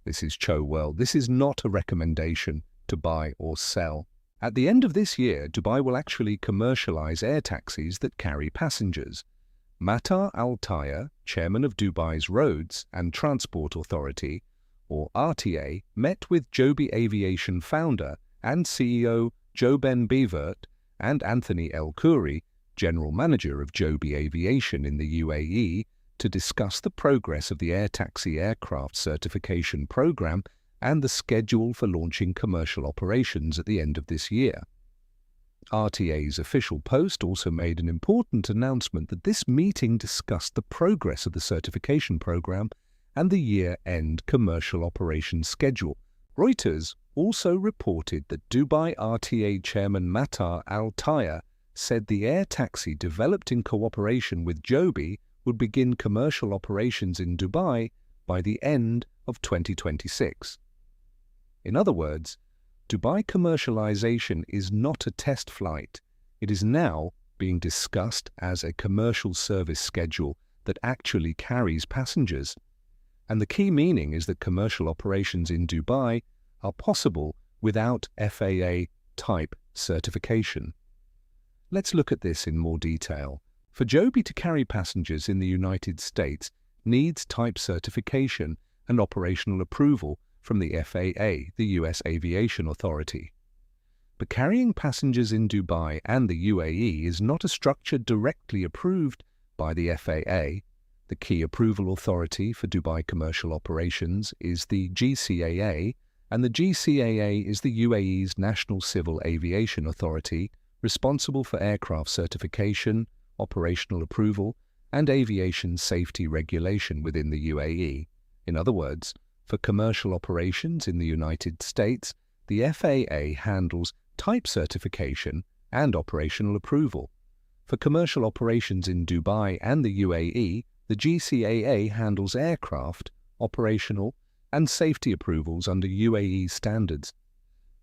This is ChoWorld. This is not a recommendation to buy or sell. At the end of this year, Dubai will actually commercialize air taxis that carry passengers. Matar Al-Taya, chairman of Dubai's Roads and Transport Authority, or RTA, met with Joby Aviation founder and CEO Joby Bevert and Anthony El Khoury, general manager of Joby Aviation in the UAE, to discuss the progress of the air taxi aircraft certification program and the schedule for launching commercial operations at the end of this year. RTA's official post also made an important announcement that this meeting discussed the progress of the certification program and the year-end commercial operations schedule. Reuters also reported that Dubai RTA chairman Matar Al-Taya said the air taxi developed in cooperation with Joby would begin commercial operations in Dubai by the end of 2026. In other words, Dubai commercialization is not a test flight. It is now being discussed as a commercial service schedule that actually carries passengers. And the key meaning is that commercial operations in Dubai are possible without FAA Type Certification. Let's look at this in more detail. For Joby to carry passengers in the United States needs type certification and operational approval from the FAA, the U.S. Aviation Authority. But carrying passengers in Dubai and the UAE is not a structure directly approved by the FAA. The key approval authority for Dubai commercial operations is the GCAA, and the GCAA is the UAE's National Civil Aviation Authority, responsible for aircraft certification, operational approval, and aviation safety regulation within the UAE. In other words, for commercial operations in the United States, the FAA handles type certification and operational approval. For commercial operations in Dubai and the UAE, the GCAA handles aircraft, operational, and safety approvals under UAE standards.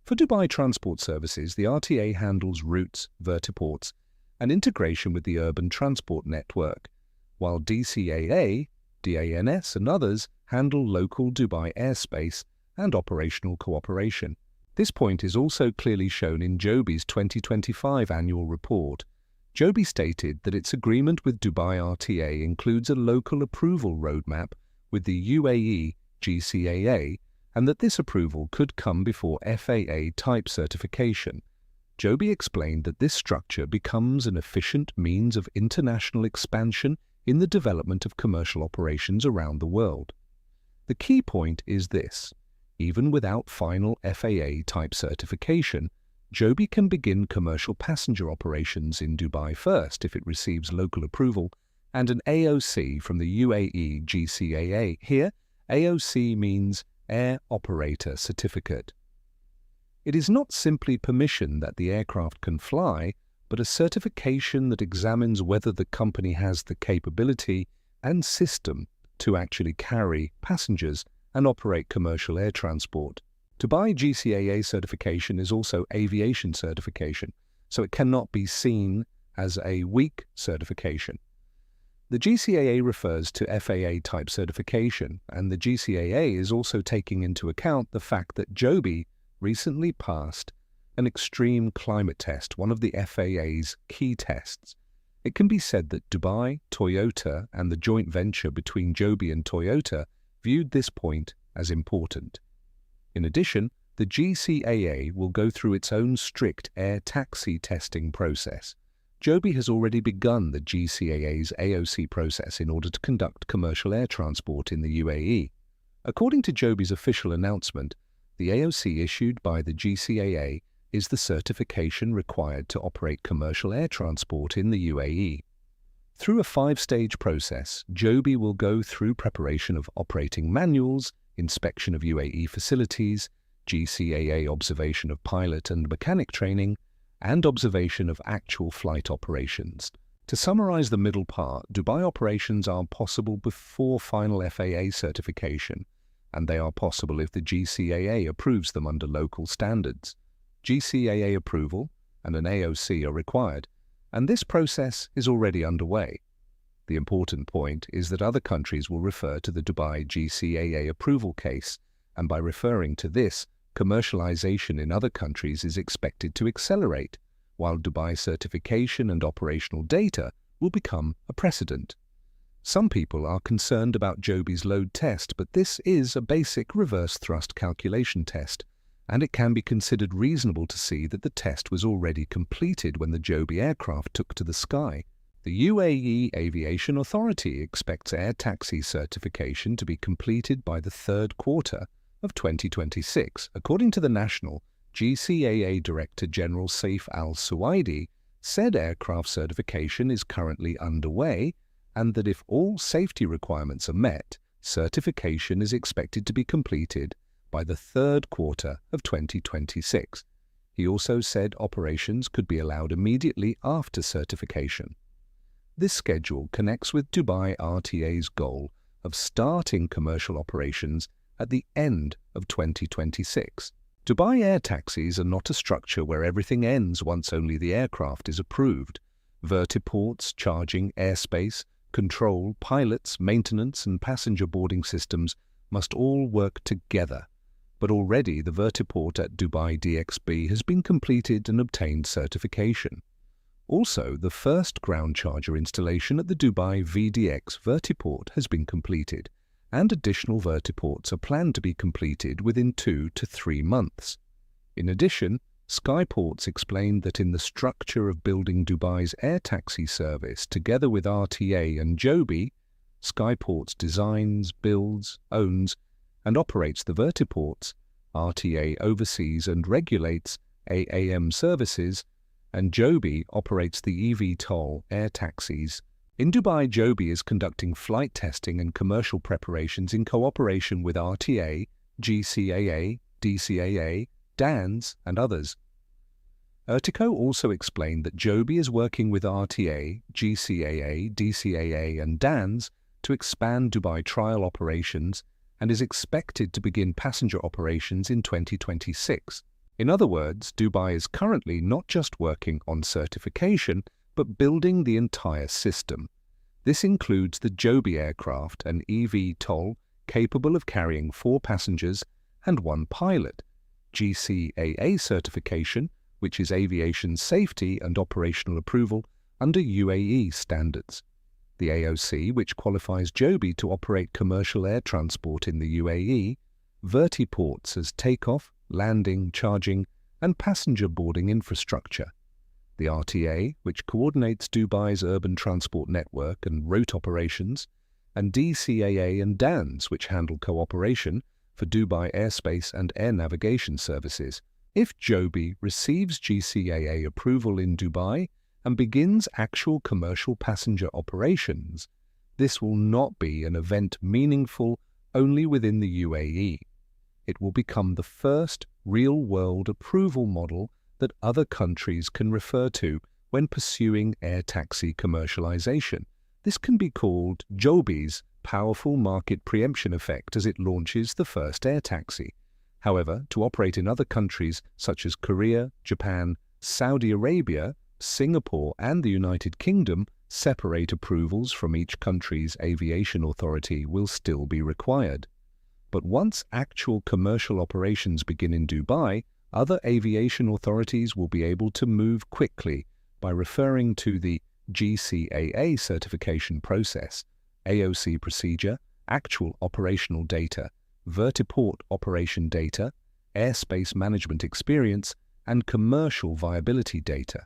For Dubai Transport Services, the RTA handles routes, vertiports, and integration with the urban transport network, while DCAA, DANS, and others handle local Dubai airspace and operational cooperation. This point is also clearly shown in Joby's 2025 annual report. Joby stated that its agreement with Dubai RTA includes a local approval roadmap with the UAE GCAA, and that this approval could come before FAA type certification. Joby explained that this structure becomes an efficient means of international expansion in the development of commercial operations around the world. The key point is this: even without final FAA type certification, Joby can begin commercial passenger operations in Dubai first if it receives local approval and an AOC from the UAE GCAA. Here, AOC means Air Operator Certificate. It is not simply permission that the aircraft can fly, but a certification that examines whether the company has the capability and system to actually carry passengers and operate commercial air transport. Dubai GCAA certification is also aviation certification, so it cannot be seen as a weak certification. The GCAA refers to FAA type certification, and the GCAA is also taking into account the fact that Joby recently passed an extreme climate test, one of the FAA's key tests. It can be said that Dubai, Toyota, and the joint venture between Joby and Toyota viewed this point as important. In addition, the GCAA will go through its own strict air taxi testing process. Joby has already begun the GCAA's AOC process in order to conduct commercial air transport in the UAE. According to Joby's official announcement, the AOC issued by the GCAA is the certification required to operate commercial air transport in the UAE. Through a 5-stage process, Joby will go through preparation of operating manuals, inspection of UAE facilities, GCAA observation of pilot and mechanic training, and observation of actual flight operations. To summarize the middle part, Dubai operations are possible before final FAA certification, and they are possible if the GCAA approves them under local standards. GCAA approval and an AOC are required, and this process is already underway. The important point is that other countries will refer to the Dubai GCAA approval case and by referring to this, commercialization in other countries is expected to accelerate, while Dubai certification and operational data will become a precedent. Some people are concerned about Joby's load test, but this is a basic reverse thrust calculation test, and it can be considered reasonable to see that the test was already completed when the Joby aircraft took to the sky. The UAE Aviation Authority expects air taxi certification to be completed by the third quarter of 2026. According to the national, GCAA Director General Saif Al-Suwaidi said aircraft certification is currently underway and that if all safety requirements are met, certification is expected to be completed by the third quarter of 2026. He also said operations could be allowed immediately after certification. This schedule connects with Dubai RTA's goal of starting commercial operations at the end of 2026. Dubai air taxis are not a structure where everything ends once only the aircraft is approved. Vertiports, charging, airspace, control, pilots, maintenance and passenger boarding systems must all work together. But already the vertiport at Dubai DXB has been completed and obtained certification. Also, the first ground charger installation at the Dubai VDX vertiport has been completed, and additional vertiports are planned to be completed within 2 to 3 months. In addition, Skyports explained that in the structure of building Dubai's air taxi service together with RTA and Joby, Skyports designs, builds, owns, and operates the vertiports, RTA oversees and regulates AAM services, and Joby operates the eVTOL air taxis. In Dubai, Joby is conducting flight testing and commercial preparations in cooperation with RTA, GCAA, DCAA, DANS, and others. Ertico also explained that Joby is working with RTA, GCAA, DCAA, and DANS to expand Dubai trial operations and is expected to begin passenger operations in 2026. In other words, Dubai is currently not just working on certification, but building the entire system. This includes the Joby aircraft, an eVTOL capable of carrying 4 passengers and 1 pilot, GCAA certification, which is aviation safety and operational approval under UAE standards, the AOC, which qualifies Joby to operate commercial air transport in the UAE, vertiports as takeoff, landing, charging, and passenger boarding infrastructure, the RTA, which coordinates Dubai's urban transport network and route operations, and DCAA and DANS, which handle cooperation for Dubai airspace and air navigation services. If Joby receives GCAA approval in Dubai and begins actual commercial passenger operations, this will not be an event meaningful only within the UAE. It will become the first real-world approval model that other countries can refer to when pursuing air taxi commercialization. This can be called Joby's powerful market preemption effect as it launches the first air taxi. However, to operate in other countries such as Korea, Japan, Saudi Arabia, Singapore, and the United Kingdom, separate approvals from each country's aviation authority will still be required. But once actual commercial operations begin in Dubai, other aviation authorities will be able to move quickly by referring to the GCAA certification process, AOC procedure, actual operational data, vertiport operation data, airspace management experience, and commercial viability data.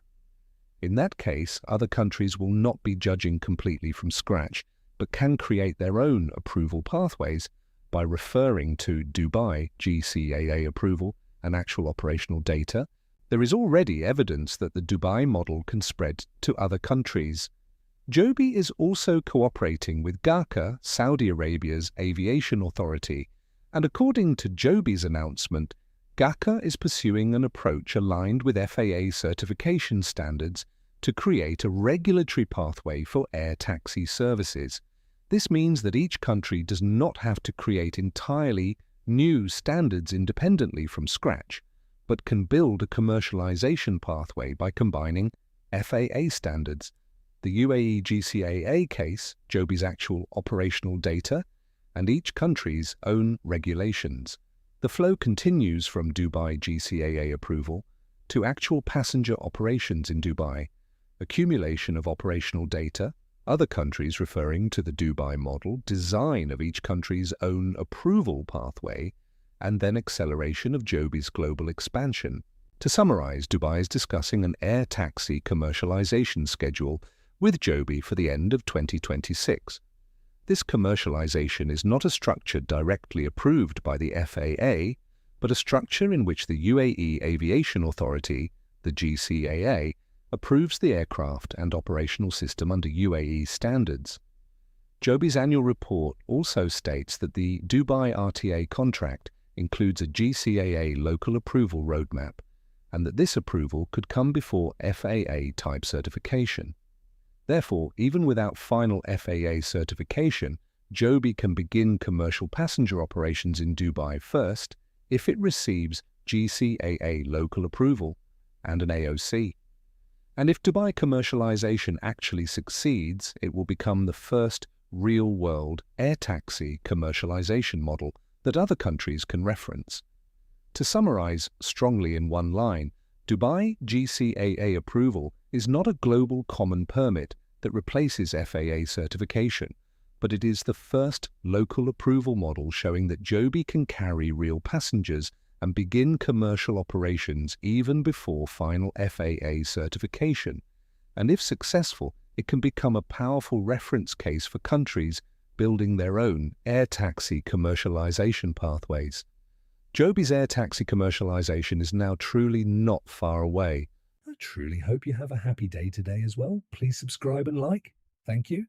In that case, other countries will not be judging completely from scratch, but can create their own approval pathways by referring to Dubai GCAA approval and actual operational data. There is already evidence that the Dubai model can spread to other countries. Joby is also cooperating with GCAA, Saudi Arabia's aviation authority, and according to Joby's announcement, GCAA is pursuing an approach aligned with FAA certification standards to create a regulatory pathway for air taxi services. This means that each country does not have to create entirely new standards independently from scratch, but can build a commercialization pathway by combining FAA standards, the UAE GCAA case, Joby's actual operational data, and each country's own regulations. The flow continues from Dubai GCAA approval to actual passenger operations in Dubai, accumulation of operational data, other countries referring to the Dubai model, design of each country's own approval pathway, and then acceleration of Joby's global expansion. To summarize, Dubai is discussing an air taxi commercialization schedule with Joby for the end of 2026. This commercialization is not a structure directly approved by the FAA, but a structure in which the UAE Aviation Authority, the GCAA, approves the aircraft and operational system under UAE standards. Joby's annual report also states that the Dubai RTA contract includes a GCAA local approval roadmap, and that this approval could come before FAA Type Certification. Therefore, even without final FAA certification, Joby can begin commercial passenger operations in Dubai first if it receives GCAA local approval and an AOC. And if Dubai commercialization actually succeeds, it will become the first real-world air taxi commercialization model that other countries can reference. To summarize strongly in one line, Dubai GCAA approval is not a global common permit that replaces FAA certification, but it is the first local approval model showing that Joby can carry real passengers and begin commercial operations even before final FAA certification. And if successful, it can become a powerful reference case for countries building their own air taxi commercialization pathways. Joby's air taxi commercialization is now truly not far away. I truly hope you have a happy day today as well. Please subscribe and like. Thank you.